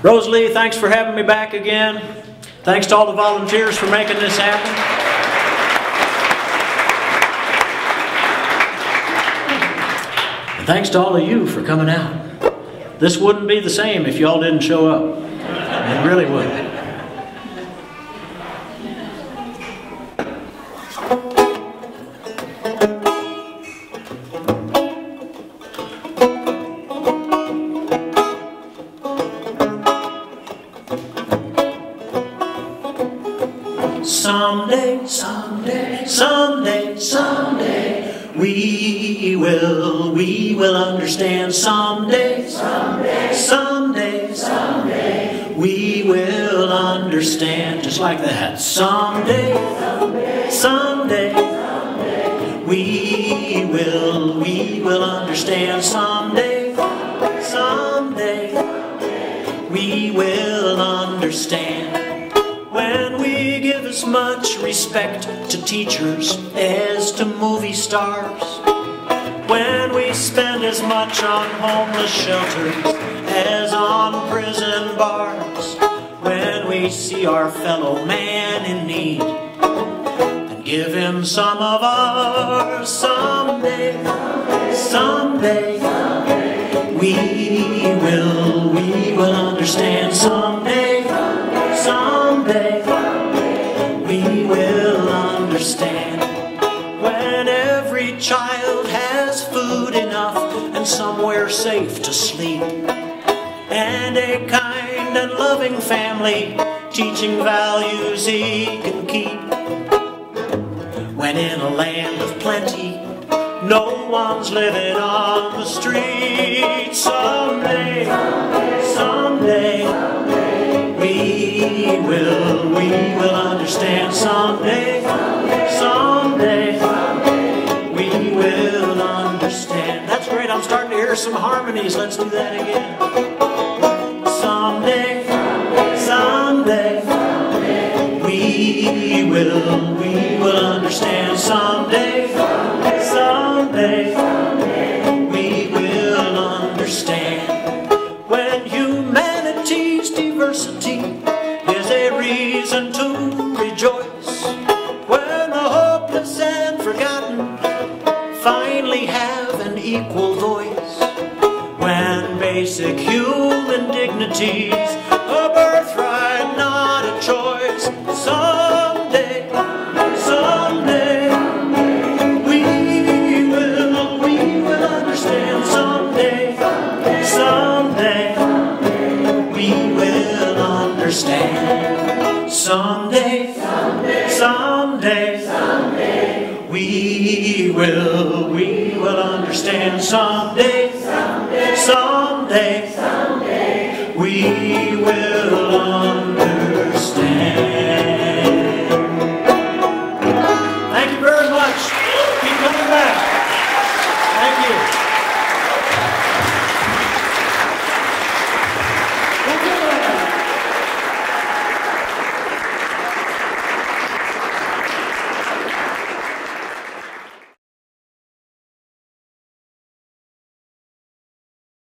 Rosalie, thanks for having me back again. Thanks to all the volunteers for making this happen. And thanks to all of you for coming out. This wouldn't be the same if y'all didn't show up. It really wouldn't. Someday, someday, someday, someday, we will understand. Someday, someday, someday, someday, we will understand. Just like that. Someday, someday, someday, we will understand. Someday, someday, we will understand. When we give as much respect to teachers as to movie stars, when we spend as much on homeless shelters as on prison bars, when we see our fellow man in need and give him some of ours, someday, someday, we will understand. Someday, someday, we will understand. When every child has food enough and somewhere safe to sleep, and a kind and loving family teaching values he can keep. When in a land of plenty no one's living on the street, someday, someday, we will understand. Someday, someday, we will understand. That's great. I'm starting to hear some harmonies. Let's do that again. Someday, someday, we will understand. Someday, someday, we will understand. When humanity's diversity is a reason to rejoice, when the hopeless and forgotten finally have an equal voice, when basic human dignity's a birthright, not a choice, someday, someday, we will understand. Someday, someday, we will understand. Someday, someday, we will understand. Someday, someday, we will understand.